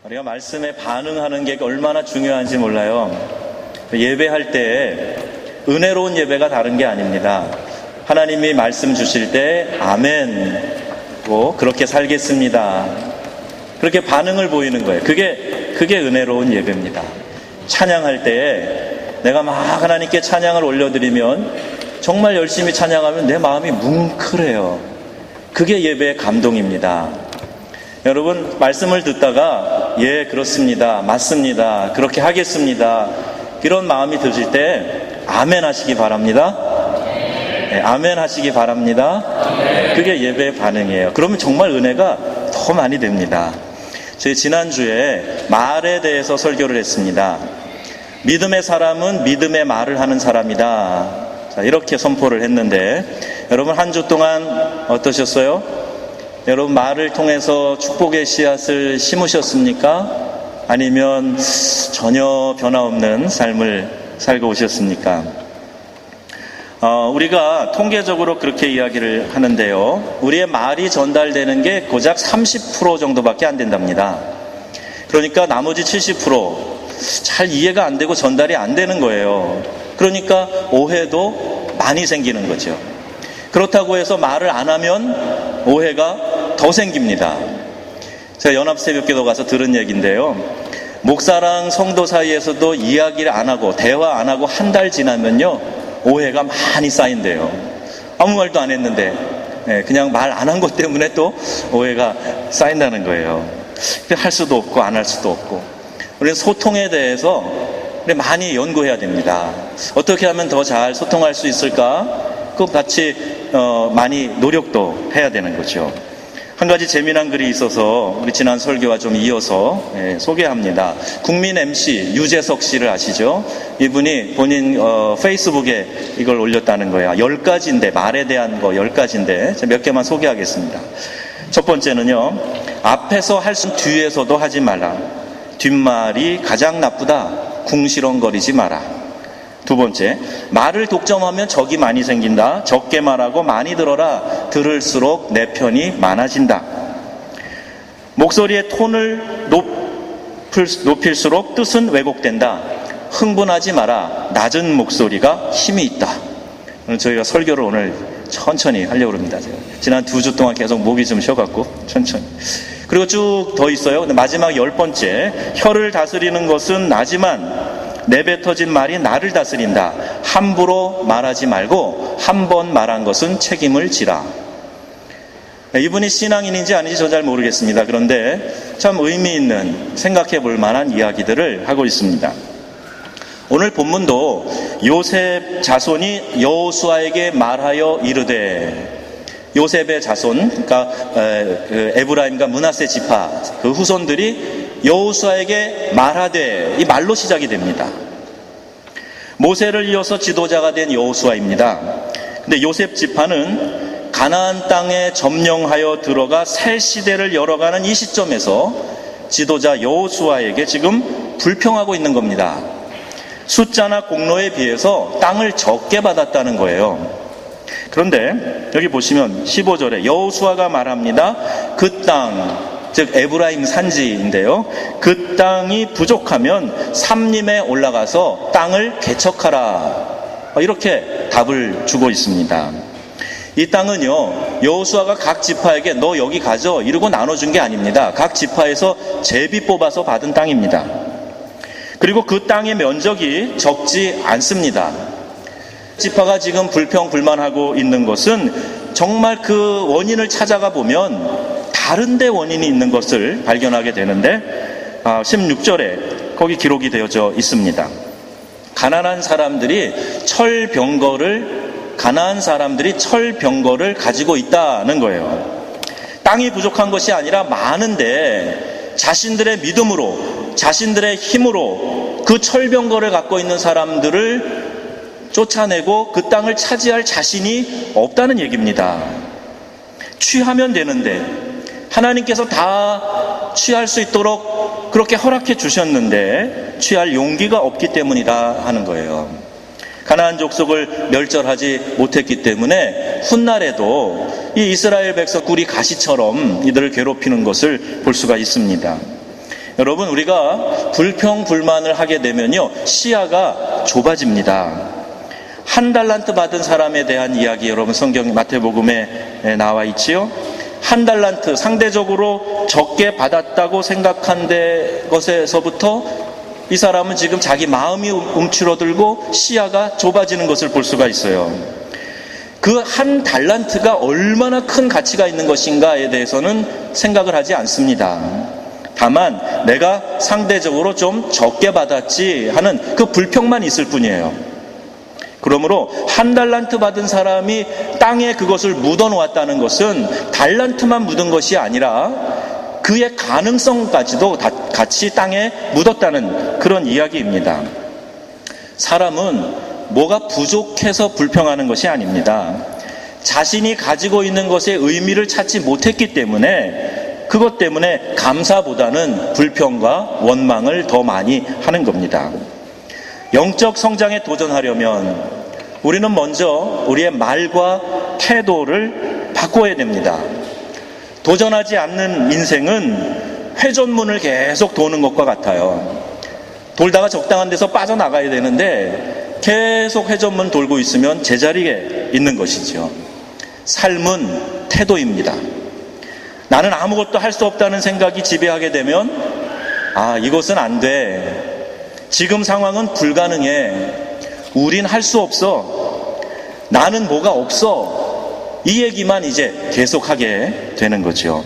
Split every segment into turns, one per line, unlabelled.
우리가 말씀에 반응하는 게 얼마나 중요한지 몰라요. 예배할 때 은혜로운 예배가 다른 게 아닙니다. 하나님이 말씀 주실 때 아멘, 그렇게 살겠습니다, 그렇게 반응을 보이는 거예요. 그게 은혜로운 예배입니다. 찬양할 때 내가 막 하나님께 찬양을 올려드리면, 정말 열심히 찬양하면 내 마음이 뭉클해요. 그게 예배의 감동입니다. 여러분, 말씀을 듣다가 예, 그렇습니다, 맞습니다, 그렇게 하겠습니다, 이런 마음이 드실 때 아멘 하시기 바랍니다. 네, 아멘 하시기 바랍니다. 네, 그게 예배의 반응이에요. 그러면 정말 은혜가 더 많이 됩니다. 저희 지난주에 말에 대해서 설교를 했습니다. 믿음의 사람은 믿음의 말을 하는 사람이다. 자, 이렇게 선포를 했는데, 여러분 한 주 동안 어떠셨어요? 여러분 말을 통해서 축복의 씨앗을 심으셨습니까? 아니면 전혀 변화없는 삶을 살고 오셨습니까? 우리가 통계적으로 그렇게 이야기를 하는데요, 우리의 말이 전달되는 게 고작 30% 정도밖에 안 된답니다. 그러니까 나머지 70% 잘 이해가 안 되고 전달이 안 되는 거예요. 그러니까 오해도 많이 생기는 거죠. 그렇다고 해서 말을 안 하면 오해가 더 생깁니다. 제가 연합새벽기도 가서 들은 얘기인데요, 목사랑 성도 사이에서도 이야기를 안 하고 대화 안 하고 한 달 지나면요, 오해가 많이 쌓인대요. 아무 말도 안 했는데 그냥 말 안 한 것 때문에 또 오해가 쌓인다는 거예요. 할 수도 없고 안 할 수도 없고, 우리는 소통에 대해서 많이 연구해야 됩니다. 어떻게 하면 더 잘 소통할 수 있을까? 그거 같이 많이 노력도 해야 되는 거죠. 한 가지 재미난 글이 있어서 우리 지난 설교와 좀 이어서 소개합니다. 국민 MC 유재석 씨를 아시죠? 이분이 본인 페이스북에 이걸 올렸다는 거야. 10가지인데, 말에 대한 거 10가지인데 제가 몇 개만 소개하겠습니다. 첫 번째는요, 앞에서 할 수 뒤에서도 하지 말라. 뒷말이 가장 나쁘다. 궁시렁거리지 마라. 두 번째, 말을 독점하면 적이 많이 생긴다. 적게 말하고 많이 들어라. 들을수록 내 편이 많아진다. 목소리의 톤을 높일수록 뜻은 왜곡된다. 흥분하지 마라. 낮은 목소리가 힘이 있다. 저희가 설교를 오늘 천천히 하려고 합니다. 지난 2주 동안 계속 목이 좀 쉬어갖고 천천히. 그리고 쭉 더 있어요. 근데 마지막 10번째, 혀를 다스리는 것은 나지만 내뱉어진 말이 나를 다스린다. 함부로 말하지 말고 한 번 말한 것은 책임을 지라. 이분이 신앙인인지 아닌지 저 잘 모르겠습니다. 그런데 참 의미 있는, 생각해 볼 만한 이야기들을 하고 있습니다. 오늘 본문도 요셉 자손이 여호수아에게 말하여 이르되, 요셉의 자손, 그러니까 에브라임과 므낫세 지파 그 후손들이 여호수아에게 말하되, 이 말로 시작이 됩니다. 모세를 이어서 지도자가 된 여호수아입니다. 근데 요셉 지파는 가나안 땅에 점령하여 들어가 새 시대를 열어가는 이 시점에서 지도자 여호수아에게 지금 불평하고 있는 겁니다. 숫자나 공로에 비해서 땅을 적게 받았다는 거예요. 그런데 여기 보시면 15절에 여호수아가 말합니다. 그 땅, 즉 에브라임 산지인데요, 그 땅이 부족하면 삼림에 올라가서 땅을 개척하라. 이렇게 답을 주고 있습니다. 이 땅은요, 여호수아가 각 지파에게 너 여기 가져 이러고 나눠준 게 아닙니다. 각 지파에서 제비 뽑아서 받은 땅입니다. 그리고 그 땅의 면적이 적지 않습니다. 지파가 지금 불평불만하고 있는 것은 정말 그 원인을 찾아가 보면 다른 데 원인이 있는 것을 발견하게 되는데, 16절에 거기 기록이 되어져 있습니다. 가나안 사람들이 철병거를 가지고 있다는 거예요. 땅이 부족한 것이 아니라 많은데 자신들의 믿음으로, 자신들의 힘으로 그 철병거를 갖고 있는 사람들을 쫓아내고 그 땅을 차지할 자신이 없다는 얘기입니다. 취하면 되는데, 하나님께서 다 취할 수 있도록 그렇게 허락해 주셨는데 취할 용기가 없기 때문이다 하는 거예요. 가나안 족속을 멸절하지 못했기 때문에 훗날에도 이 이스라엘 백성 꿀이 가시처럼 이들을 괴롭히는 것을 볼 수가 있습니다. 여러분, 우리가 불평불만을 하게 되면요, 시야가 좁아집니다. 한 달란트 받은 사람에 대한 이야기, 여러분 성경 마태복음에 나와 있지요. 한 달란트, 상대적으로 적게 받았다고 생각한 것에서부터 이 사람은 지금 자기 마음이 움츠러들고 시야가 좁아지는 것을 볼 수가 있어요. 그 한 달란트가 얼마나 큰 가치가 있는 것인가에 대해서는 생각을 하지 않습니다. 다만 내가 상대적으로 좀 적게 받았지 하는 그 불평만 있을 뿐이에요. 그러므로 한 달란트 받은 사람이 땅에 그것을 묻어 놓았다는 것은 달란트만 묻은 것이 아니라 그의 가능성까지도 같이 땅에 묻었다는 그런 이야기입니다. 사람은 뭐가 부족해서 불평하는 것이 아닙니다. 자신이 가지고 있는 것의 의미를 찾지 못했기 때문에, 그것 때문에 감사보다는 불평과 원망을 더 많이 하는 겁니다. 영적 성장에 도전하려면 우리는 먼저 우리의 말과 태도를 바꿔야 됩니다. 도전하지 않는 인생은 회전문을 계속 도는 것과 같아요. 돌다가 적당한 데서 빠져나가야 되는데 계속 회전문 돌고 있으면 제자리에 있는 것이죠. 삶은 태도입니다. 나는 아무것도 할 수 없다는 생각이 지배하게 되면, 이것은 안 돼. 지금 상황은 불가능해. 우린 할 수 없어. 나는 뭐가 없어. 이 얘기만 이제 계속하게 되는 거죠.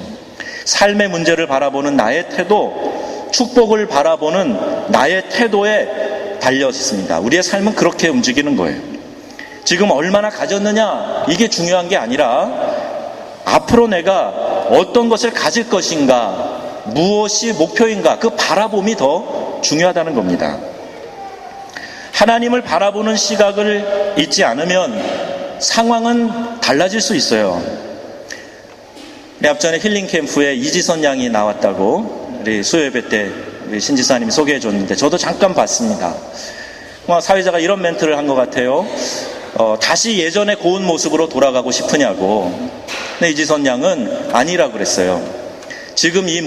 삶의 문제를 바라보는 나의 태도, 축복을 바라보는 나의 태도에 달려 있습니다. 우리의 삶은 그렇게 움직이는 거예요. 지금 얼마나 가졌느냐, 이게 중요한 게 아니라 앞으로 내가 어떤 것을 가질 것인가, 무엇이 목표인가, 그 바라봄이 더 중요하다는 겁니다. 하나님을 바라보는 시각을 잊지 않으면 상황은 달라질 수 있어요. 앞전에 힐링 캠프에 이지선 양이 나왔다고 우리 수요예배 때 우리 신지사님이 소개해 줬는데 저도 잠깐 봤습니다. 사회자가 이런 멘트를 한 것 같아요. 다시 예전의 고운 모습으로 돌아가고 싶으냐고. 근데 이지선 양은 아니라고 그랬어요. 지금 이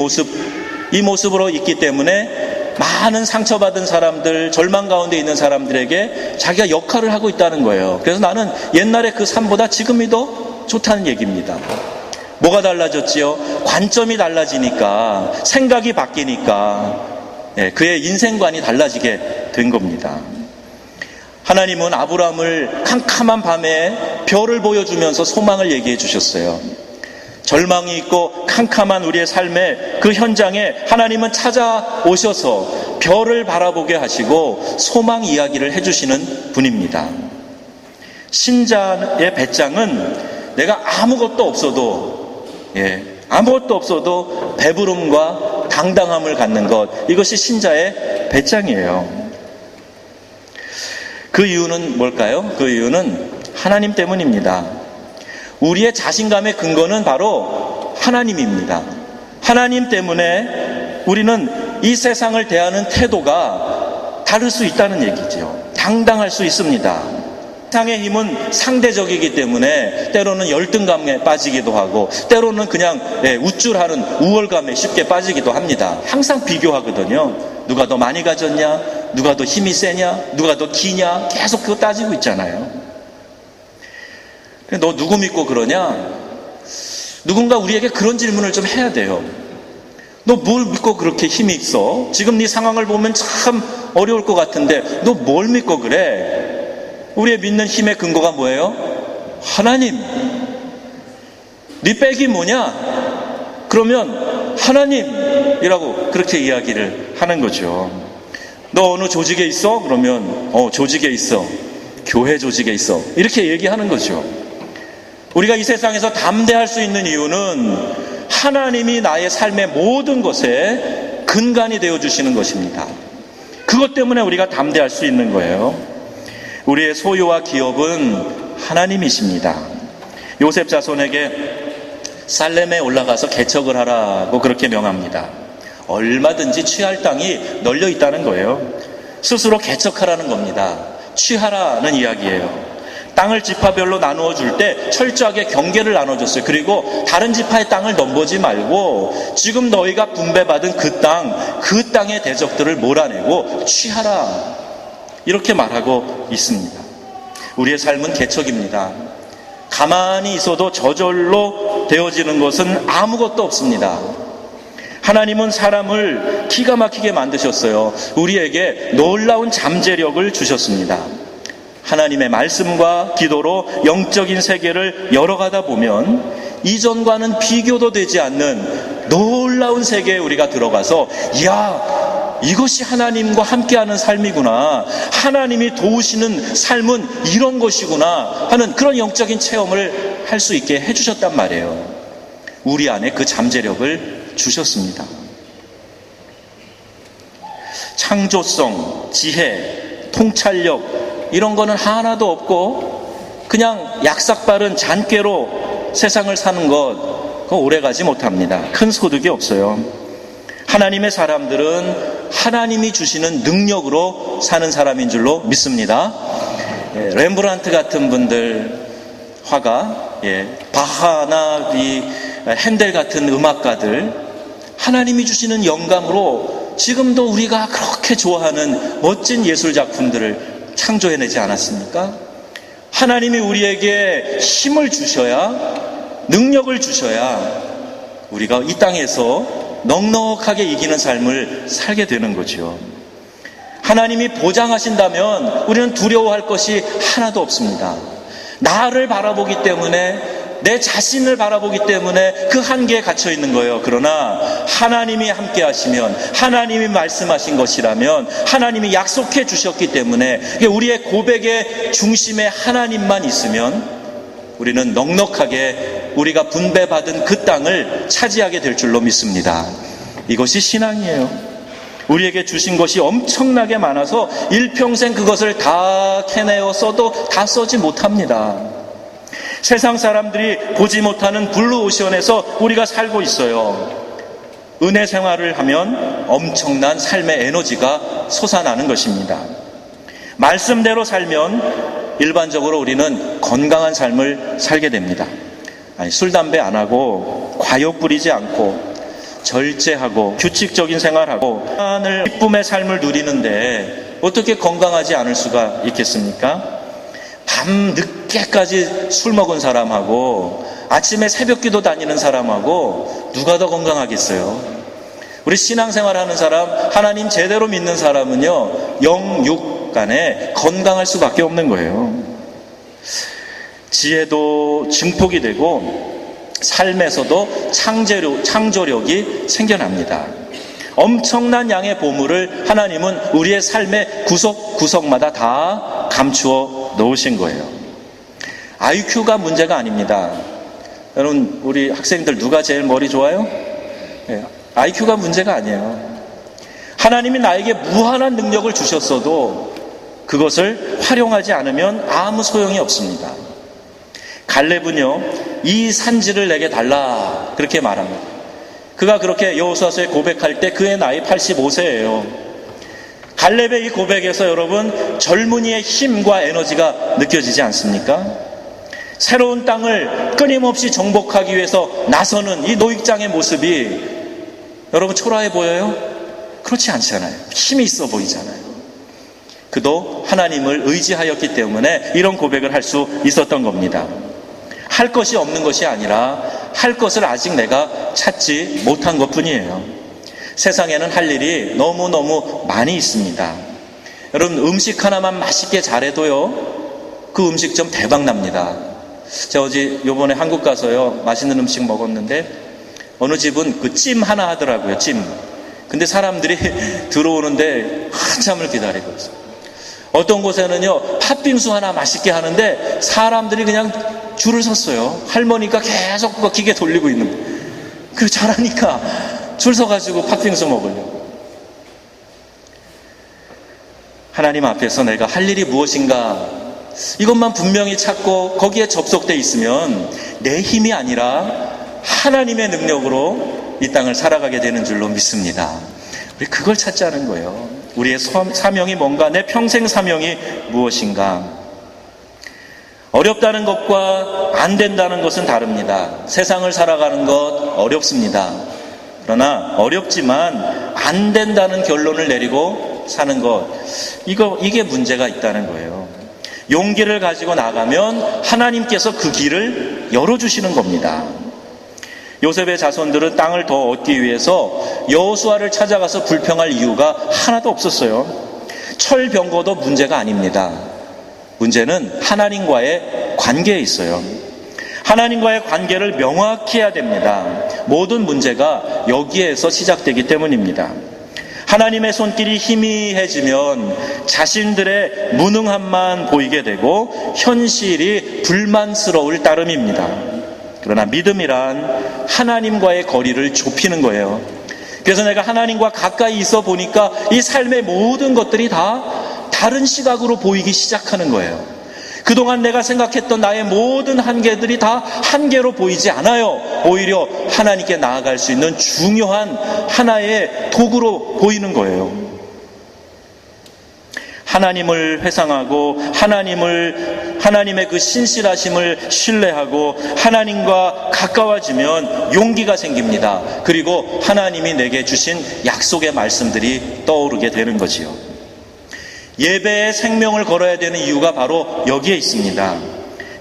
모습으로 있기 때문에 많은 상처받은 사람들, 절망 가운데 있는 사람들에게 자기가 역할을 하고 있다는 거예요. 그래서 나는 옛날의 그 삶보다 지금이 더 좋다는 얘기입니다. 뭐가 달라졌지요? 관점이 달라지니까, 생각이 바뀌니까 그의 인생관이 달라지게 된 겁니다. 하나님은 아브라함을 캄캄한 밤에 별을 보여주면서 소망을 얘기해 주셨어요. 절망이 있고 캄캄한 우리의 삶의 그 현장에 하나님은 찾아오셔서 별을 바라보게 하시고 소망 이야기를 해주시는 분입니다. 신자의 배짱은 내가 아무것도 없어도 배부름과 당당함을 갖는 것, 이것이 신자의 배짱이에요. 그 이유는 뭘까요? 그 이유는 하나님 때문입니다. 우리의 자신감의 근거는 바로 하나님입니다. 하나님 때문에 우리는 이 세상을 대하는 태도가 다를 수 있다는 얘기죠. 당당할 수 있습니다. 세상의 힘은 상대적이기 때문에 때로는 열등감에 빠지기도 하고 때로는 그냥 우쭐하는 우월감에 쉽게 빠지기도 합니다. 항상 비교하거든요. 누가 더 많이 가졌냐, 누가 더 힘이 세냐, 누가 더 기냐, 계속 그거 따지고 있잖아요. 너 누구 믿고 그러냐? 누군가 우리에게 그런 질문을 좀 해야 돼요. 너 뭘 믿고 그렇게 힘이 있어? 지금 네 상황을 보면 참 어려울 것 같은데 너 뭘 믿고 그래? 우리의 믿는 힘의 근거가 뭐예요? 하나님. 네 백이 뭐냐? 그러면 하나님이라고 그렇게 이야기를 하는 거죠. 너 어느 조직에 있어? 그러면 조직에 있어. 교회 조직에 있어. 이렇게 얘기하는 거죠. 우리가 이 세상에서 담대할 수 있는 이유는 하나님이 나의 삶의 모든 것에 근간이 되어주시는 것입니다. 그것 때문에 우리가 담대할 수 있는 거예요. 우리의 소유와 기업은 하나님이십니다. 요셉 자손에게 살렘에 올라가서 개척을 하라고 그렇게 명합니다. 얼마든지 취할 땅이 널려 있다는 거예요. 스스로 개척하라는 겁니다. 취하라는 이야기예요. 땅을 지파별로 나누어 줄 때 철저하게 경계를 나눠줬어요. 그리고 다른 지파의 땅을 넘보지 말고 지금 너희가 분배받은 그 땅의 대적들을 몰아내고 취하라. 이렇게 말하고 있습니다. 우리의 삶은 개척입니다. 가만히 있어도 저절로 되어지는 것은 아무것도 없습니다. 하나님은 사람을 기가 막히게 만드셨어요. 우리에게 놀라운 잠재력을 주셨습니다. 하나님의 말씀과 기도로 영적인 세계를 열어가다 보면 이전과는 비교도 되지 않는 놀라운 세계에 우리가 들어가서 이야, 이것이 하나님과 함께하는 삶이구나, 하나님이 도우시는 삶은 이런 것이구나 하는 그런 영적인 체험을 할 수 있게 해주셨단 말이에요. 우리 안에 그 잠재력을 주셨습니다. 창조성, 지혜, 통찰력 이런 거는 하나도 없고 그냥 약삭빠른 잔꾀로 세상을 사는 것, 그거 오래가지 못합니다. 큰 소득이 없어요. 하나님의 사람들은 하나님이 주시는 능력으로 사는 사람인 줄로 믿습니다. 렘브란트 같은 분들, 화가, 바하나 이 핸델 같은 음악가들, 하나님이 주시는 영감으로 지금도 우리가 그렇게 좋아하는 멋진 예술 작품들을 창조해내지 않았습니까? 하나님이 우리에게 힘을 주셔야, 능력을 주셔야 우리가 이 땅에서 넉넉하게 이기는 삶을 살게 되는 거죠. 하나님이 보장하신다면 우리는 두려워할 것이 하나도 없습니다. 나를 바라보기 때문에, 내 자신을 바라보기 때문에 그 한계에 갇혀 있는 거예요. 그러나 하나님이 함께 하시면, 하나님이 말씀하신 것이라면, 하나님이 약속해 주셨기 때문에 우리의 고백의 중심에 하나님만 있으면 우리는 넉넉하게 우리가 분배받은 그 땅을 차지하게 될 줄로 믿습니다. 이것이 신앙이에요. 우리에게 주신 것이 엄청나게 많아서 일평생 그것을 다 캐내어 써도 다 써지 못합니다. 세상 사람들이 보지 못하는 블루오션에서 우리가 살고 있어요. 은혜 생활을 하면 엄청난 삶의 에너지가 솟아나는 것입니다. 말씀대로 살면 일반적으로 우리는 건강한 삶을 살게 됩니다. 술, 담배 안 하고, 과욕 부리지 않고, 절제하고, 규칙적인 생활하고, 하나님의 기쁨의 삶을 누리는데 어떻게 건강하지 않을 수가 있겠습니까? 밤 늦게까지 술 먹은 사람하고 아침에 새벽기도 다니는 사람하고 누가 더 건강하겠어요? 우리 신앙생활 하는 사람, 하나님 제대로 믿는 사람은요, 영육 간에 건강할 수밖에 없는 거예요. 지혜도 증폭이 되고 삶에서도 창조력이 생겨납니다. 엄청난 양의 보물을 하나님은 우리의 삶의 구석구석마다 다 감추어 놓으신 거예요. IQ가 문제가 아닙니다. 여러분, 우리 학생들 누가 제일 머리 좋아요? IQ가 문제가 아니에요. 하나님이 나에게 무한한 능력을 주셨어도 그것을 활용하지 않으면 아무 소용이 없습니다. 갈렙은요, 이 산지를 내게 달라 그렇게 말합니다. 그가 그렇게 여호수아서에 고백할 때 그의 나이 85세예요. 갈렙의 이 고백에서 여러분, 젊은이의 힘과 에너지가 느껴지지 않습니까? 새로운 땅을 끊임없이 정복하기 위해서 나서는 이 노익장의 모습이 여러분 초라해 보여요? 그렇지 않잖아요. 힘이 있어 보이잖아요. 그도 하나님을 의지하였기 때문에 이런 고백을 할 수 있었던 겁니다. 할 것이 없는 것이 아니라 할 것을 아직 내가 찾지 못한 것뿐이에요. 세상에는 할 일이 너무너무 많이 있습니다. 여러분, 음식 하나만 맛있게 잘해도요, 그 음식점 대박 납니다. 제가 어제 요번에 한국 가서요, 맛있는 음식 먹었는데 어느 집은 그 찜 하나 하더라고요. 찜. 근데 사람들이 들어오는데 한참을 기다리고 있어요. 어떤 곳에는요, 팥빙수 하나 맛있게 하는데 사람들이 그냥 줄을 섰어요. 할머니가 계속 그거 기계 돌리고 있는 거예요. 그리고 잘하니까 줄 서가지고 팥빙수 먹으려고. 하나님 앞에서 내가 할 일이 무엇인가, 이것만 분명히 찾고 거기에 접속돼 있으면 내 힘이 아니라 하나님의 능력으로 이 땅을 살아가게 되는 줄로 믿습니다. 우리 그걸 찾자는 거예요. 우리의 사명이 뭔가, 내 평생 사명이 무엇인가. 어렵다는 것과 안 된다는 것은 다릅니다. 세상을 살아가는 것 어렵습니다. 그러나 어렵지만 안 된다는 결론을 내리고 사는 것, 이게 문제가 있다는 거예요. 용기를 가지고 나가면 하나님께서 그 길을 열어주시는 겁니다. 요셉의 자손들은 땅을 더 얻기 위해서 여호수아를 찾아가서 불평할 이유가 하나도 없었어요. 철병거도 문제가 아닙니다. 문제는 하나님과의 관계에 있어요. 하나님과의 관계를 명확히 해야 됩니다. 모든 문제가 여기에서 시작되기 때문입니다. 하나님의 손길이 희미해지면 자신들의 무능함만 보이게 되고 현실이 불만스러울 따름입니다. 그러나 믿음이란 하나님과의 거리를 좁히는 거예요. 그래서 내가 하나님과 가까이 있어 보니까 이 삶의 모든 것들이 다 다른 시각으로 보이기 시작하는 거예요. 그동안 내가 생각했던 나의 모든 한계들이 다 한계로 보이지 않아요. 오히려 하나님께 나아갈 수 있는 중요한 하나의 도구로 보이는 거예요. 하나님을 회상하고 하나님의 그 신실하심을 신뢰하고 하나님과 가까워지면 용기가 생깁니다. 그리고 하나님이 내게 주신 약속의 말씀들이 떠오르게 되는 거지요. 예배에 생명을 걸어야 되는 이유가 바로 여기에 있습니다.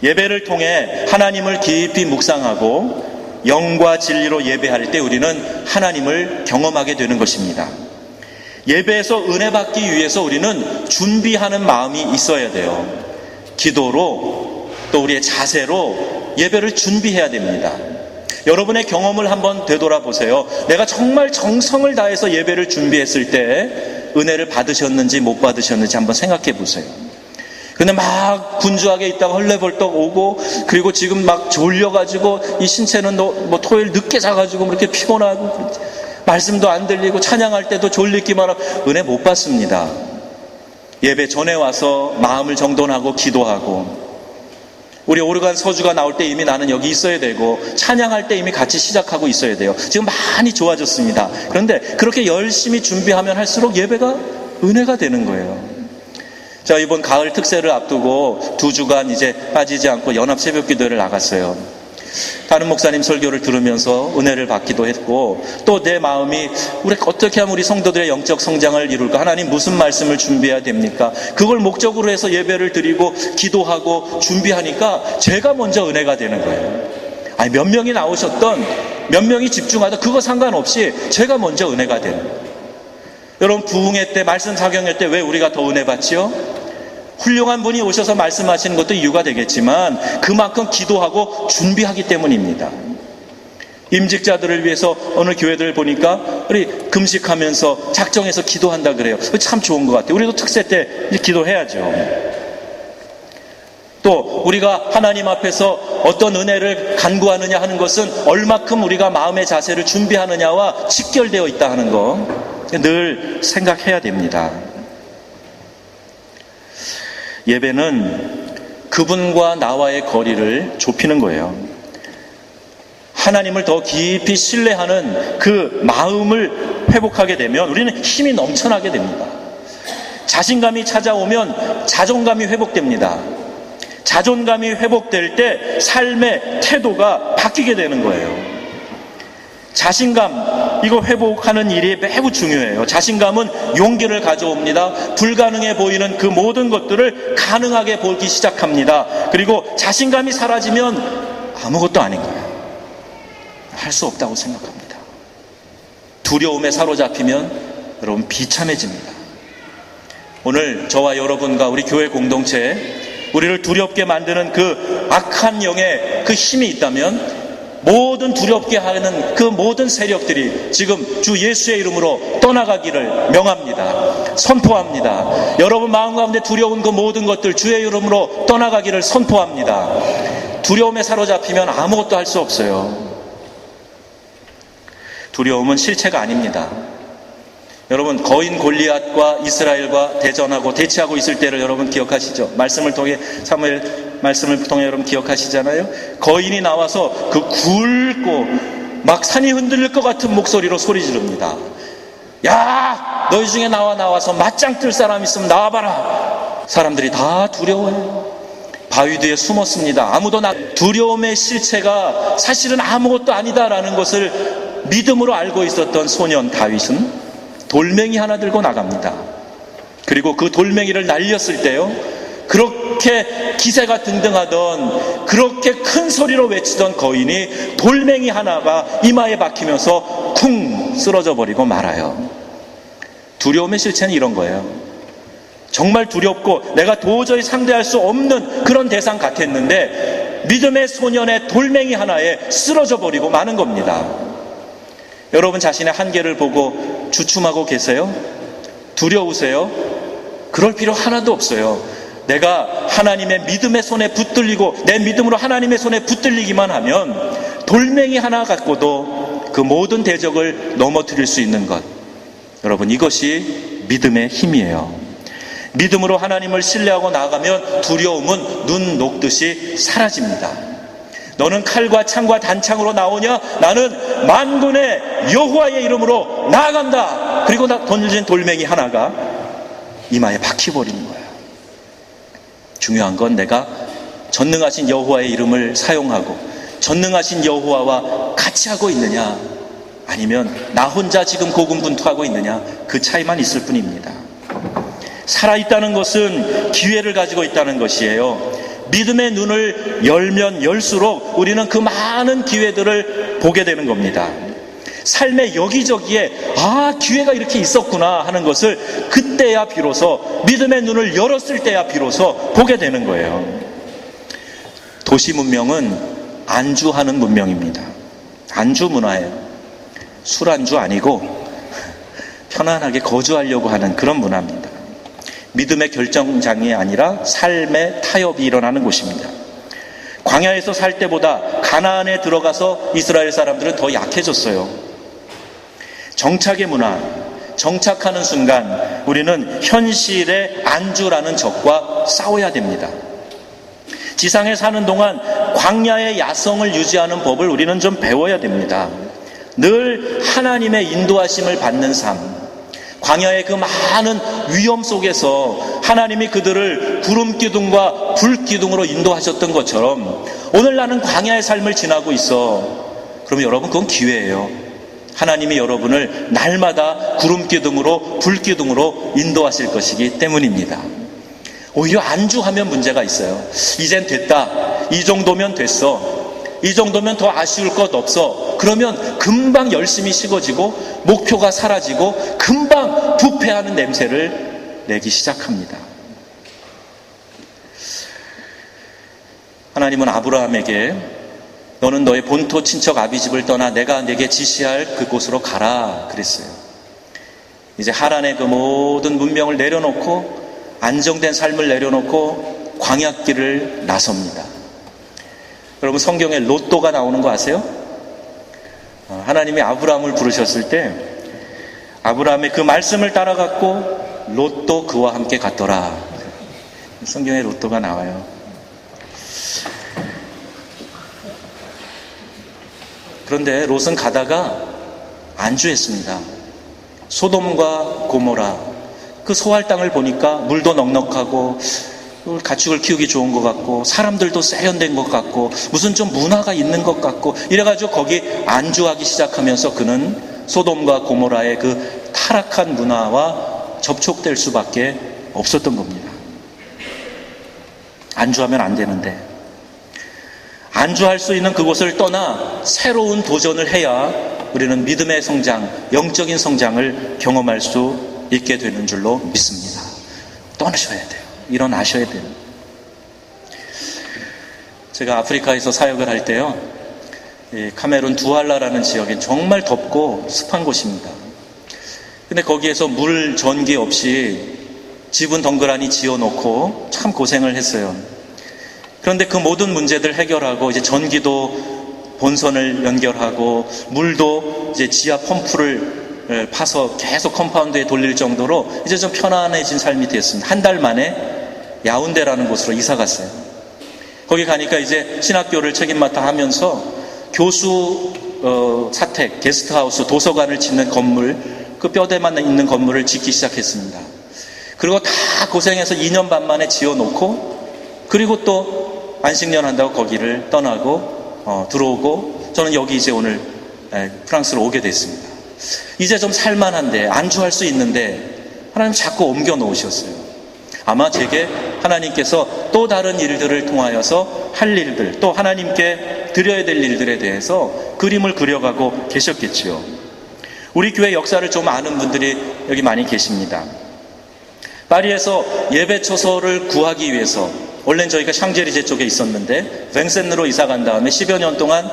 예배를 통해 하나님을 깊이 묵상하고 영과 진리로 예배할 때 우리는 하나님을 경험하게 되는 것입니다. 예배에서 은혜 받기 위해서 우리는 준비하는 마음이 있어야 돼요. 기도로 또 우리의 자세로 예배를 준비해야 됩니다. 여러분의 경험을 한번 되돌아보세요. 내가 정말 정성을 다해서 예배를 준비했을 때 은혜를 받으셨는지 못 받으셨는지 한번 생각해 보세요. 근데 막 분주하게 있다가 헐레벌떡 오고, 그리고 지금 막 졸려가지고 이 신체는 뭐 토요일 늦게 자가지고 이렇게 피곤하고 말씀도 안 들리고 찬양할 때도 졸리기만 하고 은혜 못 받습니다. 예배 전에 와서 마음을 정돈하고 기도하고, 우리 오르간 서주가 나올 때 이미 나는 여기 있어야 되고 찬양할 때 이미 같이 시작하고 있어야 돼요. 지금 많이 좋아졌습니다. 그런데 그렇게 열심히 준비하면 할수록 예배가 은혜가 되는 거예요. 자, 이번 가을 특세를 앞두고 2주간 이제 빠지지 않고 연합 새벽 기도회를 나갔어요. 다른 목사님 설교를 들으면서 은혜를 받기도 했고, 또 내 마음이 어떻게 하면 우리 성도들의 영적 성장을 이룰까? 하나님 무슨 말씀을 준비해야 됩니까? 그걸 목적으로 해서 예배를 드리고 기도하고 준비하니까 제가 먼저 은혜가 되는 거예요. 아니, 몇 명이 나오셨던, 몇 명이 집중하던 그거 상관없이 제가 먼저 은혜가 되는 거예요. 여러분, 부흥회 때, 말씀 사경회 때 왜 우리가 더 은혜 받지요? 훌륭한 분이 오셔서 말씀하시는 것도 이유가 되겠지만 그만큼 기도하고 준비하기 때문입니다. 임직자들을 위해서 어느 교회들 보니까 우리 금식하면서 작정해서 기도한다 그래요. 참 좋은 것 같아요. 우리도 특세 때 기도해야죠. 또 우리가 하나님 앞에서 어떤 은혜를 간구하느냐 하는 것은 얼마큼 우리가 마음의 자세를 준비하느냐와 직결되어 있다 하는 거 늘 생각해야 됩니다. 예배는 그분과 나와의 거리를 좁히는 거예요. 하나님을 더 깊이 신뢰하는 그 마음을 회복하게 되면 우리는 힘이 넘쳐나게 됩니다. 자신감이 찾아오면 자존감이 회복됩니다. 자존감이 회복될 때 삶의 태도가 바뀌게 되는 거예요. 자신감, 이거 회복하는 일이 매우 중요해요. 자신감은 용기를 가져옵니다. 불가능해 보이는 그 모든 것들을 가능하게 보기 시작합니다. 그리고 자신감이 사라지면 아무것도 아닌 거예요. 할 수 없다고 생각합니다. 두려움에 사로잡히면 여러분 비참해집니다. 오늘 저와 여러분과 우리 교회 공동체에 우리를 두렵게 만드는 그 악한 영의 그 힘이 있다면 모든 두렵게 하는 그 모든 세력들이 지금 주 예수의 이름으로 떠나가기를 명합니다. 선포합니다. 여러분 마음 가운데 두려운 그 모든 것들 주의 이름으로 떠나가기를 선포합니다. 두려움에 사로잡히면 아무것도 할 수 없어요. 두려움은 실체가 아닙니다. 여러분 거인 골리앗과 이스라엘과 대전하고 대치하고 있을 때를 여러분 기억하시죠? 말씀을 통해 사무엘 말씀을 통해 여러분 기억하시잖아요. 거인이 나와서 그 굵고 막 산이 흔들릴 것 같은 목소리로 소리 지릅니다. 야, 너희 중에 나와서 맞짱 뜰 사람 있으면 나와봐라. 사람들이 다 두려워해요. 바위 뒤에 숨었습니다. 두려움의 실체가 사실은 아무것도 아니다라는 것을 믿음으로 알고 있었던 소년 다윗은 돌멩이 하나 들고 나갑니다. 그리고 그 돌멩이를 날렸을 때요, 그렇게 기세가 등등하던, 그렇게 큰 소리로 외치던 거인이 돌멩이 하나가 이마에 박히면서 쿵 쓰러져 버리고 말아요. 두려움의 실체는 이런 거예요. 정말 두렵고 내가 도저히 상대할 수 없는 그런 대상 같았는데 믿음의 소년의 돌멩이 하나에 쓰러져 버리고 마는 겁니다. 여러분 자신의 한계를 보고 주춤하고 계세요? 두려우세요? 그럴 필요 하나도 없어요. 내가 하나님의 믿음의 손에 붙들리고 내 믿음으로 하나님의 손에 붙들리기만 하면 돌멩이 하나 갖고도 그 모든 대적을 넘어뜨릴 수 있는 것, 여러분 이것이 믿음의 힘이에요. 믿음으로 하나님을 신뢰하고 나아가면 두려움은 눈 녹듯이 사라집니다. 너는 칼과 창과 단창으로 나오냐? 나는 만군의 여호와의 이름으로 나아간다. 그리고 던진 돌멩이 하나가 이마에 박혀버리는 거예요. 중요한 건 내가 전능하신 여호와의 이름을 사용하고 전능하신 여호와와 같이 하고 있느냐, 아니면 나 혼자 지금 고군분투하고 있느냐, 그 차이만 있을 뿐입니다. 살아있다는 것은 기회를 가지고 있다는 것이에요. 믿음의 눈을 열면 열수록 우리는 그 많은 기회들을 보게 되는 겁니다. 삶의 여기저기에 기회가 이렇게 있었구나 하는 것을 그때야 비로소, 믿음의 눈을 열었을 때야 비로소 보게 되는 거예요. 도시 문명은 안주하는 문명입니다. 안주 문화예요. 술 안주 아니고 편안하게 거주하려고 하는 그런 문화입니다. 믿음의 결정장이 아니라 삶의 타협이 일어나는 곳입니다. 광야에서 살 때보다 가나안에 들어가서 이스라엘 사람들은 더 약해졌어요. 정착의 문화, 정착하는 순간 우리는 현실의 안주라는 적과 싸워야 됩니다. 지상에 사는 동안 광야의 야성을 유지하는 법을 우리는 좀 배워야 됩니다. 늘 하나님의 인도하심을 받는 삶, 광야의 그 많은 위험 속에서 하나님이 그들을 구름 기둥과 불 기둥으로 인도하셨던 것처럼 오늘 나는 광야의 삶을 지나고 있어. 그러면 여러분 그건 기회예요. 하나님이 여러분을 날마다 구름 기둥으로 불 기둥으로 인도하실 것이기 때문입니다. 오히려 안주하면 문제가 있어요. 이젠 됐다. 이 정도면 됐어. 이 정도면 더 아쉬울 것 없어. 그러면 금방 열심히 식어지고 목표가 사라지고 금방 부패하는 냄새를 내기 시작합니다. 하나님은 아브라함에게 너는 너의 본토 친척 아비집을 떠나 내가 내게 지시할 그곳으로 가라 그랬어요. 이제 하란의 그 모든 문명을 내려놓고 안정된 삶을 내려놓고 광야길을 나섭니다. 여러분 성경에 롯도가 나오는 거 아세요? 하나님이 아브라함을 부르셨을 때 아브라함의 그 말씀을 따라갔고 롯도 그와 함께 갔더라. 성경에 롯도가 나와요. 그런데 롯은 가다가 안주했습니다. 소돔과 고모라 그 소할 땅을 보니까 물도 넉넉하고 가축을 키우기 좋은 것 같고 사람들도 세련된 것 같고 무슨 좀 문화가 있는 것 같고 이래가지고 거기 안주하기 시작하면서 그는 소돔과 고모라의 그 타락한 문화와 접촉될 수밖에 없었던 겁니다. 안주하면 안 되는데 안주할 수 있는 그곳을 떠나 새로운 도전을 해야 우리는 믿음의 성장, 영적인 성장을 경험할 수 있게 되는 줄로 믿습니다. 떠나셔야 돼요. 일어나셔야 돼요. 제가 아프리카에서 사역을 할 때요, 카메룬 두알라라는 지역엔 정말 덥고 습한 곳입니다. 근데 거기에서 물, 전기 없이 집은 덩그러니 지어놓고 참 고생을 했어요. 그런데 그 모든 문제들 해결하고 이제 전기도 본선을 연결하고 물도 이제 지하 펌프를 파서 계속 컴파운드에 돌릴 정도로 이제 좀 편안해진 삶이 됐습니다. 한 달 만에 야운데라는 곳으로 이사 갔어요. 거기 가니까 이제 신학교를 책임 맡아 하면서 교수 사택, 게스트하우스, 도서관을 짓는 건물, 그 뼈대만 있는 건물을 짓기 시작했습니다. 그리고 다 고생해서 2년 반 만에 지어놓고 그리고 또 안식년 한다고 거기를 떠나고 들어오고 저는 여기 이제 오늘 프랑스로 오게 됐습니다. 이제 좀 살만한데 안주할 수 있는데 하나님 자꾸 옮겨 놓으셨어요. 아마 제게 하나님께서 또 다른 일들을 통하여서 할 일들, 또 하나님께 드려야 될 일들에 대해서 그림을 그려가고 계셨겠지요. 우리 교회 역사를 좀 아는 분들이 여기 많이 계십니다. 파리에서 예배처소를 구하기 위해서, 원래는 저희가 샹젤리제 쪽에 있었는데 뱅센으로 이사 간 다음에 10여 년 동안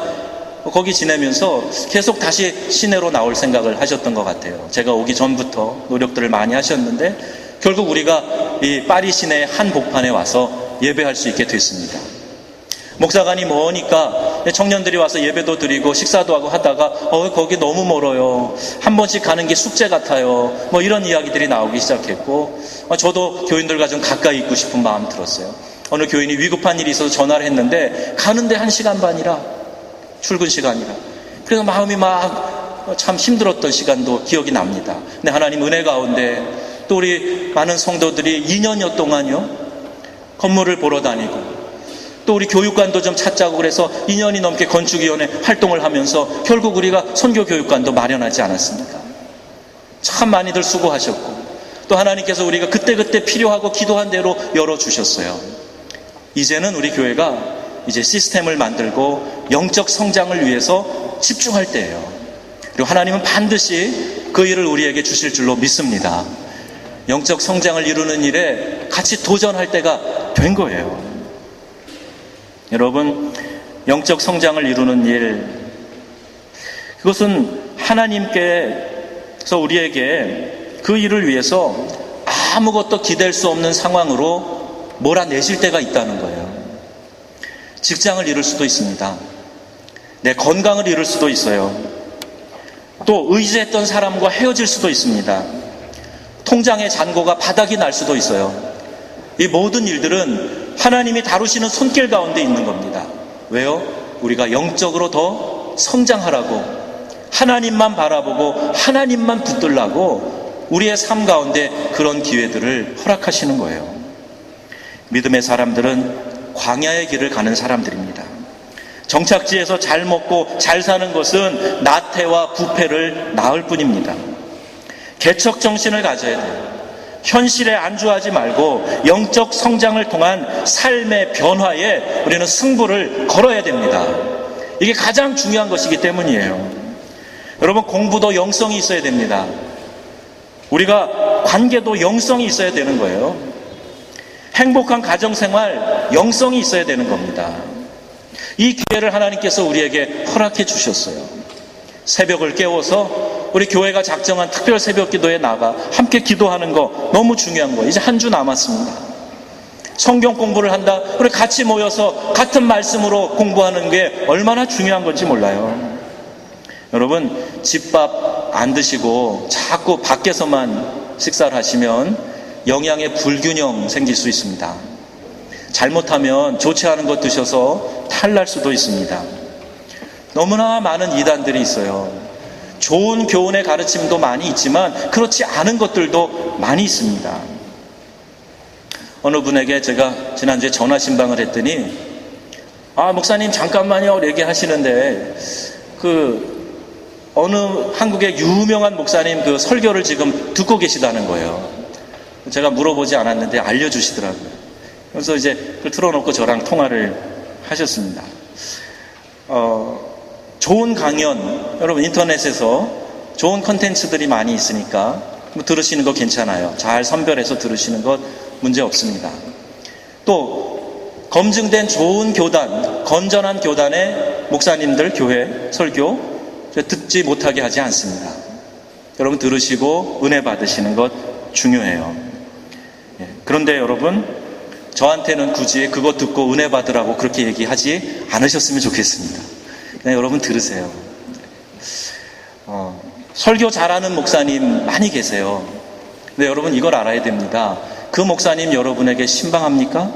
거기 지내면서 계속 다시 시내로 나올 생각을 하셨던 것 같아요. 제가 오기 전부터 노력들을 많이 하셨는데 결국 우리가 이 파리 시내의 한 복판에 와서 예배할 수 있게 됐습니다. 목사관이 머니까 청년들이 와서 예배도 드리고 식사도 하고 하다가 거기 너무 멀어요. 한 번씩 가는 게 숙제 같아요. 뭐 이런 이야기들이 나오기 시작했고 저도 교인들과 좀 가까이 있고 싶은 마음 들었어요. 어느 교인이 위급한 일이 있어서 전화를 했는데 가는데 1시간 반이라, 출근 시간이라. 그래서 마음이 막 참 힘들었던 시간도 기억이 납니다. 근데 하나님 은혜 가운데 또 우리 많은 성도들이 2년여 동안요 건물을 보러 다니고 또 우리 교육관도 좀 찾자고 그래서 2년이 넘게 건축위원회 활동을 하면서 결국 우리가 선교교육관도 마련하지 않았습니까? 참 많이들 수고하셨고 또 하나님께서 우리가 그때그때 필요하고 기도한 대로 열어주셨어요. 이제는 우리 교회가 이제 시스템을 만들고 영적 성장을 위해서 집중할 때예요. 그리고 하나님은 반드시 그 일을 우리에게 주실 줄로 믿습니다. 영적 성장을 이루는 일에 같이 도전할 때가 된 거예요. 여러분, 영적 성장을 이루는 일, 그것은 하나님께서 우리에게 그 일을 위해서 아무것도 기댈 수 없는 상황으로 몰아내실 때가 있다는 거예요. 직장을 잃을 수도 있습니다. 내 건강을 잃을 수도 있어요. 또 의지했던 사람과 헤어질 수도 있습니다. 통장의 잔고가 바닥이 날 수도 있어요. 이 모든 일들은 하나님이 다루시는 손길 가운데 있는 겁니다. 왜요? 우리가 영적으로 더 성장하라고, 하나님만 바라보고 하나님만 붙들라고 우리의 삶 가운데 그런 기회들을 허락하시는 거예요. 믿음의 사람들은 광야의 길을 가는 사람들입니다. 정착지에서 잘 먹고 잘 사는 것은 나태와 부패를 낳을 뿐입니다. 개척 정신을 가져야 돼요. 현실에 안주하지 말고 영적 성장을 통한 삶의 변화에 우리는 승부를 걸어야 됩니다. 이게 가장 중요한 것이기 때문이에요. 여러분, 공부도 영성이 있어야 됩니다. 우리가 관계도 영성이 있어야 되는 거예요. 행복한 가정생활 영성이 있어야 되는 겁니다. 이 기회를 하나님께서 우리에게 허락해 주셨어요. 새벽을 깨워서 우리 교회가 작정한 특별 새벽 기도에 나가 함께 기도하는 거 너무 중요한 거예요. 이제 한 주 남았습니다. 성경 공부를 한다. 우리 같이 모여서 같은 말씀으로 공부하는 게 얼마나 중요한 건지 몰라요. 여러분, 집밥 안 드시고 자꾸 밖에서만 식사를 하시면 영양의 불균형 생길 수 있습니다. 잘못하면 좋지 않은 것 드셔서 탈날 수도 있습니다. 너무나 많은 이단들이 있어요. 좋은 교훈의 가르침도 많이 있지만 그렇지 않은 것들도 많이 있습니다. 어느 분에게 제가 지난주에 전화 신방을 했더니 목사님 잠깐만요 얘기하시는데 어느 한국의 유명한 목사님 그 설교를 지금 듣고 계시다는 거예요. 제가 물어보지 않았는데 알려주시더라고요. 그래서 이제 그걸 틀어놓고 저랑 통화를 하셨습니다. 좋은 강연, 여러분 인터넷에서 좋은 컨텐츠들이 많이 있으니까 들으시는 거 괜찮아요. 잘 선별해서 들으시는 것 문제 없습니다. 또 검증된 좋은 교단, 건전한 교단의 목사님들 교회 설교 듣지 못하게 하지 않습니다. 여러분 들으시고 은혜 받으시는 것 중요해요. 그런데 여러분, 저한테는 굳이 그거 듣고 은혜 받으라고 그렇게 얘기하지 않으셨으면 좋겠습니다. 그냥 여러분 들으세요. 설교 잘하는 목사님 많이 계세요. 근데 여러분 이걸 알아야 됩니다. 그 목사님 여러분에게 신방합니까?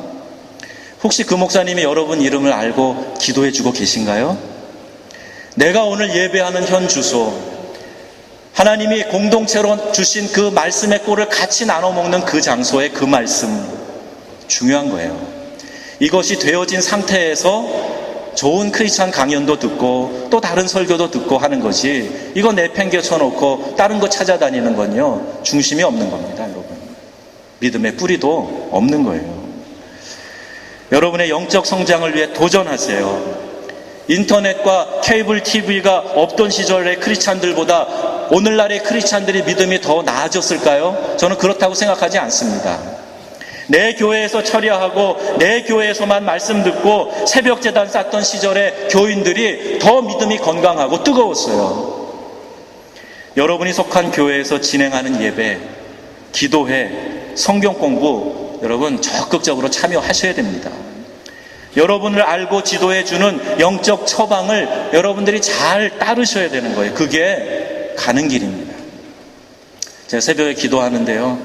혹시 그 목사님이 여러분 이름을 알고 기도해 주고 계신가요? 내가 오늘 예배하는 현 주소, 하나님이 공동체로 주신 그 말씀의 꼴을 같이 나눠 먹는 그 장소의 그 말씀, 중요한 거예요. 이것이 되어진 상태에서 좋은 크리스찬 강연도 듣고 또 다른 설교도 듣고 하는 것이, 이거 내팽개쳐 놓고 다른 거 찾아다니는 건요, 중심이 없는 겁니다, 여러분. 믿음의 뿌리도 없는 거예요. 여러분의 영적 성장을 위해 도전하세요. 인터넷과 케이블 TV가 없던 시절의 크리스찬들보다 오늘날의 크리스찬들의 믿음이 더 나아졌을까요? 저는 그렇다고 생각하지 않습니다. 내 교회에서 처리하고 내 교회에서만 말씀 듣고 새벽 제단 쌓던 시절의 교인들이 더 믿음이 건강하고 뜨거웠어요. 여러분이 속한 교회에서 진행하는 예배, 기도회, 성경 공부, 여러분 적극적으로 참여하셔야 됩니다. 여러분을 알고 지도해주는 영적 처방을 여러분들이 잘 따르셔야 되는 거예요. 그게 가는 길입니다. 제가 새벽에 기도하는데요,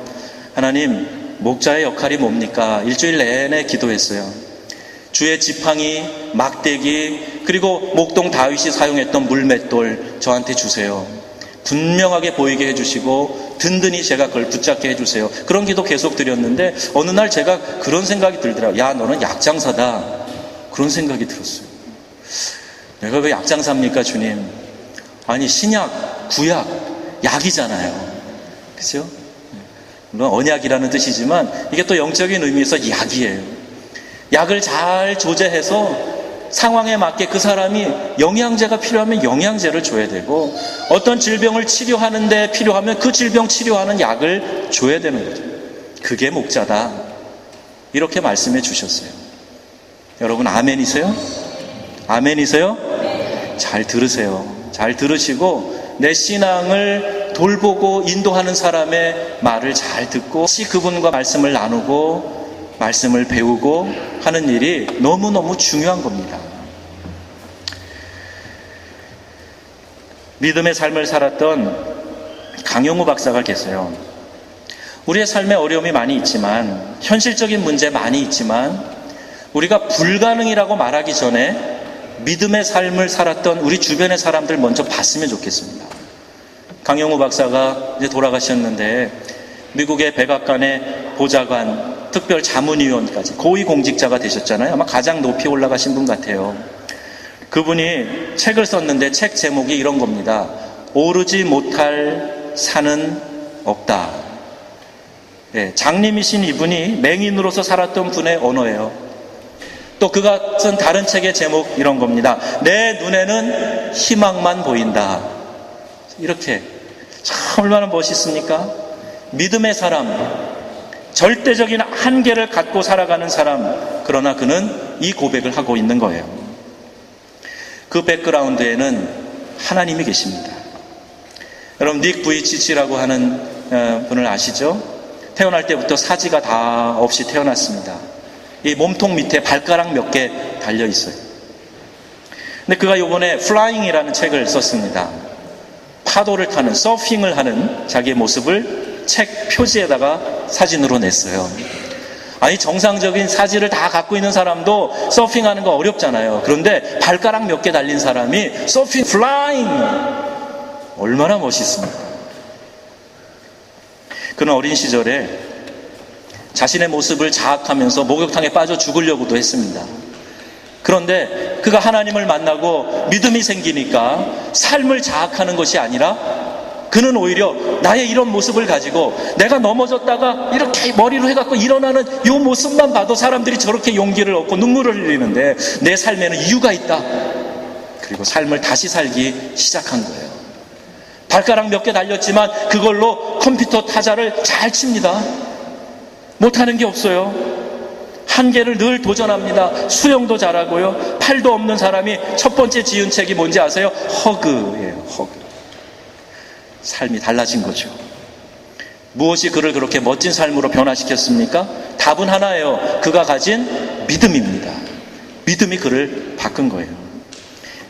하나님, 목자의 역할이 뭡니까? 일주일 내내 기도했어요. 주의 지팡이, 막대기, 그리고 목동 다윗이 사용했던 물맷돌 저한테 주세요. 분명하게 보이게 해주시고 든든히 제가 그걸 붙잡게 해주세요. 그런 기도 계속 드렸는데 어느 날 제가 그런 생각이 들더라고요. 야, 너는 약장사다. 그런 생각이 들었어요. 내가 왜 약장사입니까, 주님? 아니, 신약, 구약, 약이잖아요. 그죠? 물론 언약이라는 뜻이지만 이게 또 영적인 의미에서 약이에요. 약을 잘 조제해서 상황에 맞게 그 사람이 영양제가 필요하면 영양제를 줘야 되고, 어떤 질병을 치료하는데 필요하면 그 질병 치료하는 약을 줘야 되는 거죠. 그게 목자다. 이렇게 말씀해 주셨어요. 여러분, 아멘이세요? 아멘이세요? 잘 들으세요. 잘 들으시고 내 신앙을 돌보고 인도하는 사람의 말을 잘 듣고 같이 그분과 말씀을 나누고 말씀을 배우고 하는 일이 너무너무 중요한 겁니다. 믿음의 삶을 살았던 강영우 박사가 계세요. 우리의 삶에 어려움이 많이 있지만, 현실적인 문제 많이 있지만, 우리가 불가능이라고 말하기 전에 믿음의 삶을 살았던 우리 주변의 사람들 먼저 봤으면 좋겠습니다. 강영우 박사가 이제 돌아가셨는데 미국의 백악관의 보좌관, 특별 자문위원까지 고위공직자가 되셨잖아요. 아마 가장 높이 올라가신 분 같아요. 그분이 책을 썼는데 책 제목이 이런 겁니다. 오르지 못할 산은 없다. 네, 장님이신 이분이 맹인으로서 살았던 분의 언어예요. 또 그가 쓴 다른 책의 제목 이런 겁니다. 내 눈에는 희망만 보인다. 이렇게 참 얼마나 멋있습니까? 믿음의 사람, 절대적인 한계를 갖고 살아가는 사람, 그러나 그는 이 고백을 하고 있는 거예요. 그 백그라운드에는 하나님이 계십니다. 여러분, 닉 부이치치라고 하는 분을 아시죠? 태어날 때부터 사지가 다 없이 태어났습니다. 이 몸통 밑에 발가락 몇 개 달려 있어요. 근데 그가 이번에 플라잉이라는 책을 썼습니다. 파도를 타는, 서핑을 하는 자기의 모습을 책 표지에다가 사진으로 냈어요. 아니, 정상적인 사지를 다 갖고 있는 사람도 서핑하는 거 어렵잖아요. 그런데 발가락 몇 개 달린 사람이 서핑, 플라잉! 얼마나 멋있습니까? 그는 어린 시절에 자신의 모습을 자학하면서 목욕탕에 빠져 죽으려고도 했습니다. 그런데 그가 하나님을 만나고 믿음이 생기니까 삶을 자학하는 것이 아니라 그는 오히려 나의 이런 모습을 가지고 내가 넘어졌다가 이렇게 머리로 해갖고 일어나는 이 모습만 봐도 사람들이 저렇게 용기를 얻고 눈물을 흘리는데 내 삶에는 이유가 있다. 그리고 삶을 다시 살기 시작한 거예요. 발가락 몇 개 달렸지만 그걸로 컴퓨터 타자를 잘 칩니다. 못하는 게 없어요. 한계를 늘 도전합니다. 수영도 잘하고요. 팔도 없는 사람이 첫 번째 지은 책이 뭔지 아세요? 허그예요. 허그. 삶이 달라진 거죠. 무엇이 그를 그렇게 멋진 삶으로 변화시켰습니까? 답은 하나예요. 그가 가진 믿음입니다. 믿음이 그를 바꾼 거예요.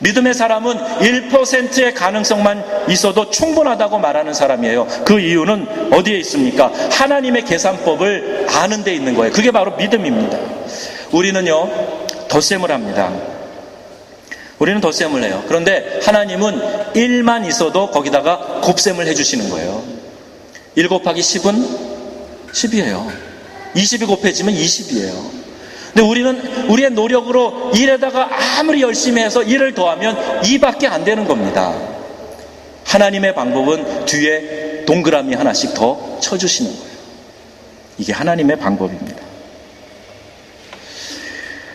믿음의 사람은 1%의 가능성만 있어도 충분하다고 말하는 사람이에요. 그 이유는 어디에 있습니까? 하나님의 계산법을 아는 데 있는 거예요. 그게 바로 믿음입니다. 우리는요, 덧셈을 합니다. 우리는 덧셈을 해요. 그런데 하나님은 1만 있어도 거기다가 곱셈을 해주시는 거예요. 1 곱하기 10은 10이에요. 20이 곱해지면 20이에요. 근데 우리는 우리의 노력으로 일에다가 아무리 열심히 해서 일을 더하면 2밖에 안 되는 겁니다. 하나님의 방법은 뒤에 동그라미 하나씩 더 쳐주시는 거예요. 이게 하나님의 방법입니다.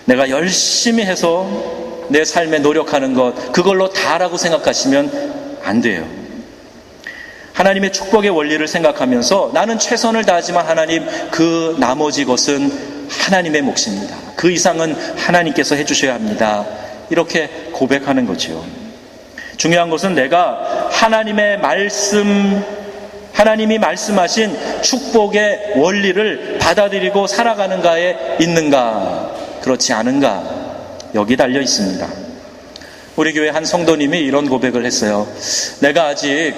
내가 열심히 해서 내 삶에 노력하는 것, 그걸로 다라고 생각하시면 안 돼요. 하나님의 축복의 원리를 생각하면서 나는 최선을 다하지만 하나님, 그 나머지 것은 하나님의 몫입니다. 그 이상은 하나님께서 해주셔야 합니다. 이렇게 고백하는 거죠. 중요한 것은 내가 하나님의 말씀, 하나님이 말씀하신 축복의 원리를 받아들이고 살아가는가에 있는가, 그렇지 않은가, 여기 달려 있습니다. 우리 교회 한 성도님이 이런 고백을 했어요. 내가 아직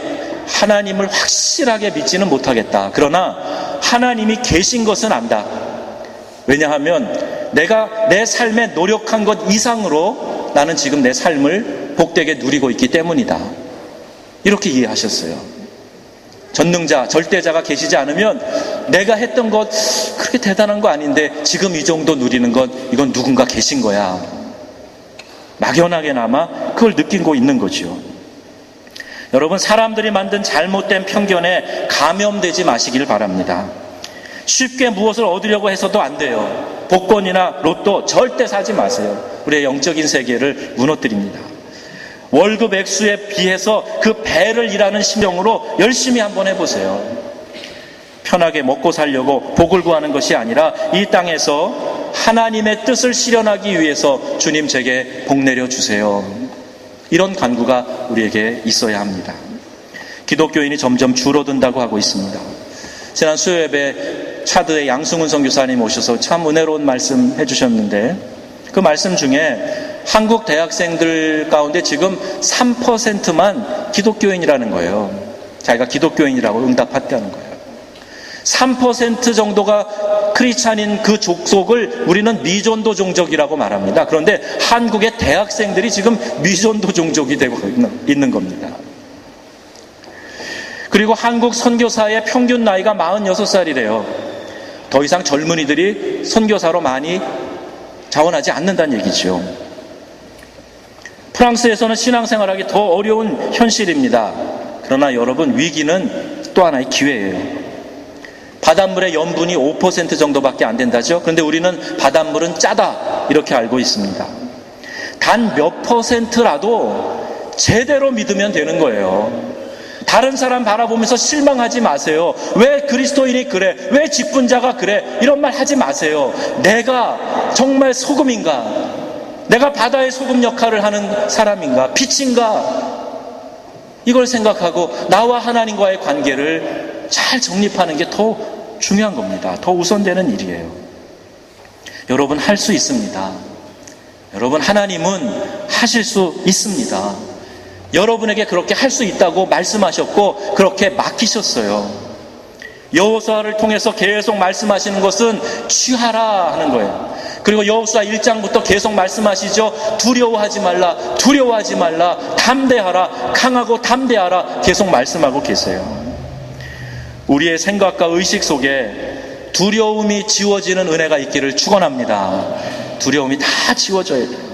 하나님을 확실하게 믿지는 못하겠다. 그러나 하나님이 계신 것은 안다. 왜냐하면 내가 내 삶에 노력한 것 이상으로 나는 지금 내 삶을 복되게 누리고 있기 때문이다. 이렇게 이해하셨어요. 전능자, 절대자가 계시지 않으면 내가 했던 것 그렇게 대단한 거 아닌데 지금 이 정도 누리는 것, 이건 누군가 계신 거야. 막연하게나마 그걸 느끼고 있는 거죠. 여러분, 사람들이 만든 잘못된 편견에 감염되지 마시길 바랍니다. 쉽게 무엇을 얻으려고 해서도 안 돼요. 복권이나 로또 절대 사지 마세요. 우리의 영적인 세계를 무너뜨립니다. 월급 액수에 비해서 그 배를 일하는 심정으로 열심히 한번 해보세요. 편하게 먹고 살려고 복을 구하는 것이 아니라 이 땅에서 하나님의 뜻을 실현하기 위해서 주님 제게 복 내려주세요. 이런 간구가 우리에게 있어야 합니다. 기독교인이 점점 줄어든다고 하고 있습니다. 지난 수요예배 차드의 양승훈 선교사님 오셔서 참 은혜로운 말씀 해주셨는데, 그 말씀 중에 한국 대학생들 가운데 지금 3%만 기독교인이라는 거예요. 자기가 기독교인이라고 응답했다는 거예요. 3% 정도가 크리스찬인 그 족속을 우리는 미전도 종족이라고 말합니다. 그런데 한국의 대학생들이 지금 미전도 종족이 되고 있는 겁니다. 그리고 한국 선교사의 평균 나이가 46살이래요. 더 이상 젊은이들이 선교사로 많이 자원하지 않는다는 얘기죠. 프랑스에서는 신앙생활하기 더 어려운 현실입니다. 그러나 여러분, 위기는 또 하나의 기회예요. 바닷물의 염분이 5% 정도밖에 안 된다죠. 그런데 우리는 바닷물은 짜다 이렇게 알고 있습니다. 단 몇 %라도 제대로 믿으면 되는 거예요. 다른 사람 바라보면서 실망하지 마세요. 왜 그리스도인이 그래? 왜 직분자가 그래? 이런 말 하지 마세요. 내가 정말 소금인가? 내가 바다의 소금 역할을 하는 사람인가? 빛인가? 이걸 생각하고 나와 하나님과의 관계를 잘 정립하는 게 더 중요한 겁니다. 더 우선되는 일이에요. 여러분, 할 수 있습니다. 여러분, 하나님은 하실 수 있습니다. 여러분에게 그렇게 할 수 있다고 말씀하셨고 그렇게 맡기셨어요. 여호수아를 통해서 계속 말씀하시는 것은 취하라 하는 거예요. 그리고 여호수아 1장부터 계속 말씀하시죠. 두려워하지 말라, 두려워하지 말라, 담대하라, 강하고 담대하라, 계속 말씀하고 계세요. 우리의 생각과 의식 속에 두려움이 지워지는 은혜가 있기를 축원합니다. 두려움이 다 지워져야 돼요.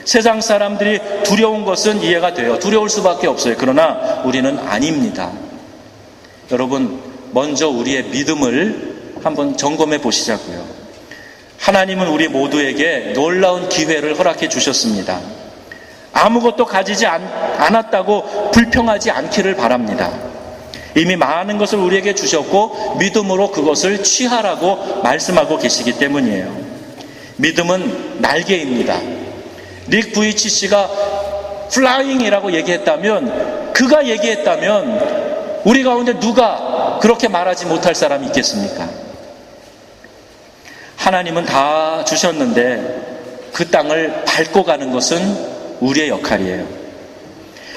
세상 사람들이 두려운 것은 이해가 돼요. 두려울 수밖에 없어요. 그러나 우리는 아닙니다. 여러분, 먼저 우리의 믿음을 한번 점검해 보시자고요. 하나님은 우리 모두에게 놀라운 기회를 허락해 주셨습니다. 아무것도 가지지 않았다고 불평하지 않기를 바랍니다. 이미 많은 것을 우리에게 주셨고 믿음으로 그것을 취하라고 말씀하고 계시기 때문이에요. 믿음은 날개입니다. 닉 부이치씨가 플라잉이라고 얘기했다면, 그가 얘기했다면 우리 가운데 누가 그렇게 말하지 못할 사람이 있겠습니까? 하나님은 다 주셨는데 그 땅을 밟고 가는 것은 우리의 역할이에요.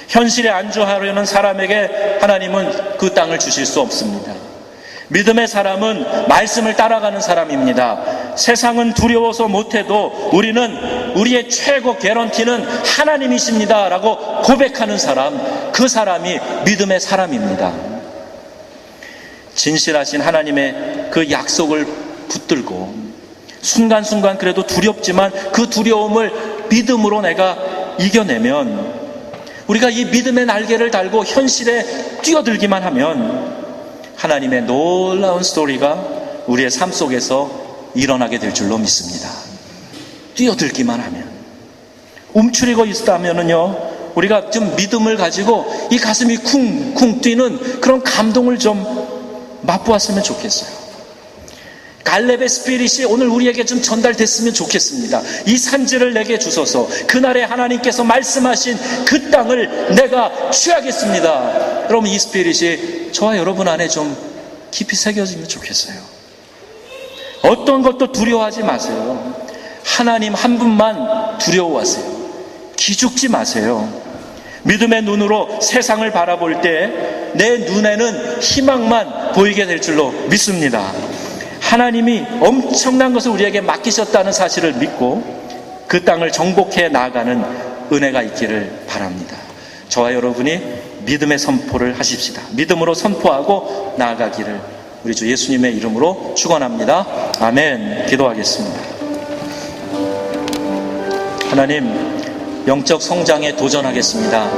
현실에 안주하려는 사람에게 하나님은 그 땅을 주실 수 없습니다. 믿음의 사람은 말씀을 따라가는 사람입니다. 세상은 두려워서 못해도 우리는 우리의 최고 개런티는 하나님이십니다 라고 고백하는 사람, 그 사람이 믿음의 사람입니다. 진실하신 하나님의 그 약속을 붙들고 순간순간 그래도 두렵지만 그 두려움을 믿음으로 내가 이겨내면, 우리가 이 믿음의 날개를 달고 현실에 뛰어들기만 하면 하나님의 놀라운 스토리가 우리의 삶 속에서 일어나게 될 줄로 믿습니다. 뛰어들기만 하면. 움츠리고 있다면은요, 우리가 좀 믿음을 가지고 이 가슴이 쿵쿵 뛰는 그런 감동을 좀 맛보았으면 좋겠어요. 갈렙의 스피릿이 오늘 우리에게 좀 전달됐으면 좋겠습니다. 이 산지를 내게 주소서. 그날에 하나님께서 말씀하신 그 땅을 내가 취하겠습니다. 여러분, 이 스피릿이 저와 여러분 안에 좀 깊이 새겨지면 좋겠어요. 어떤 것도 두려워하지 마세요. 하나님 한 분만 두려워하세요. 기죽지 마세요. 믿음의 눈으로 세상을 바라볼 때 내 눈에는 희망만 보이게 될 줄로 믿습니다. 하나님이 엄청난 것을 우리에게 맡기셨다는 사실을 믿고 그 땅을 정복해 나아가는 은혜가 있기를 바랍니다. 저와 여러분이 믿음의 선포를 하십시다. 믿음으로 선포하고 나아가기를 우리 주 예수님의 이름으로 축원합니다. 아멘. 기도하겠습니다. 하나님, 영적 성장에 도전하겠습니다.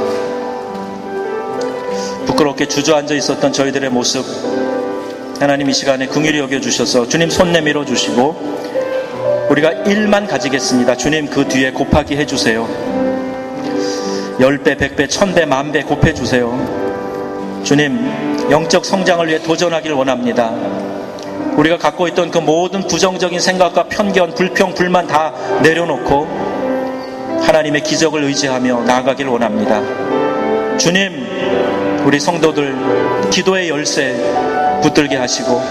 부끄럽게 주저앉아 있었던 저희들의 모습, 하나님 이 시간에 긍휼히 여겨주셔서 주님 손 내밀어 주시고 우리가 1만 가지겠습니다. 주님 그 뒤에 곱하기 해주세요. 10배, 100배, 1000배, 10,000배 곱해주세요. 주님, 영적 성장을 위해 도전하길 원합니다. 우리가 갖고 있던 그 모든 부정적인 생각과 편견, 불평, 불만 다 내려놓고 하나님의 기적을 의지하며 나아가길 원합니다. 주님, 우리 성도들 기도의 열쇠 붙들게 하시고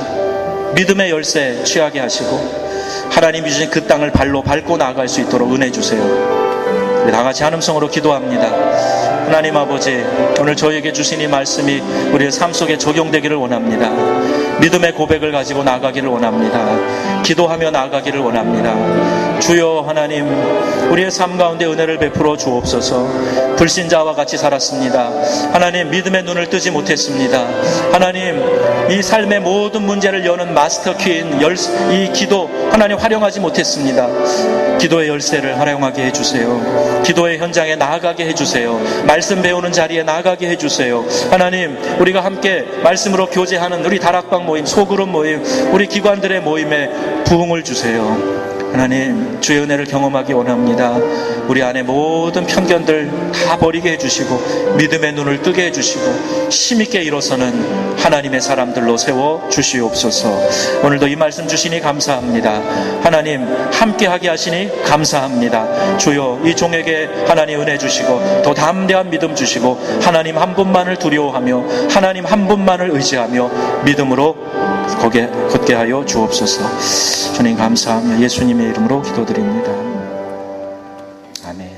믿음의 열쇠 취하게 하시고 하나님이 주신 그 땅을 발로 밟고 나아갈 수 있도록 은혜 주세요. 우리 다 같이 한음성으로 기도합니다. 하나님 아버지, 오늘 저희에게 주신 이 말씀이 우리의 삶 속에 적용되기를 원합니다. 믿음의 고백을 가지고 나아가기를 원합니다. 기도하며 나아가기를 원합니다. 주여 하나님, 우리의 삶 가운데 은혜를 베풀어 주옵소서. 불신자와 같이 살았습니다. 하나님, 믿음의 눈을 뜨지 못했습니다. 하나님, 이 삶의 모든 문제를 여는 마스터 키인 이 기도 하나님 활용하지 못했습니다. 기도의 열쇠를 활용하게 해주세요. 기도의 현장에 나아가게 해주세요. 말씀 배우는 자리에 나아가게 해주세요. 하나님, 우리가 함께 말씀으로 교제하는 우리 다락방 모임, 소그룹 모임, 우리 기관들의 모임에 부흥을 주세요. 하나님, 주의 은혜를 경험하기 원합니다. 우리 안에 모든 편견들 다 버리게 해주시고 믿음의 눈을 뜨게 해주시고 힘있게 일어서는 하나님의 사람들로 세워 주시옵소서. 오늘도 이 말씀 주시니 감사합니다. 하나님, 함께하게 하시니 감사합니다. 주여, 이 종에게 하나님 은혜 주시고 더 담대한 믿음 주시고 하나님 한 분만을 두려워하며 하나님 한 분만을 의지하며 믿음으로 거기에 걷게 하여 주옵소서. 주님 감사하며 예수님의 이름으로 기도드립니다. 아멘.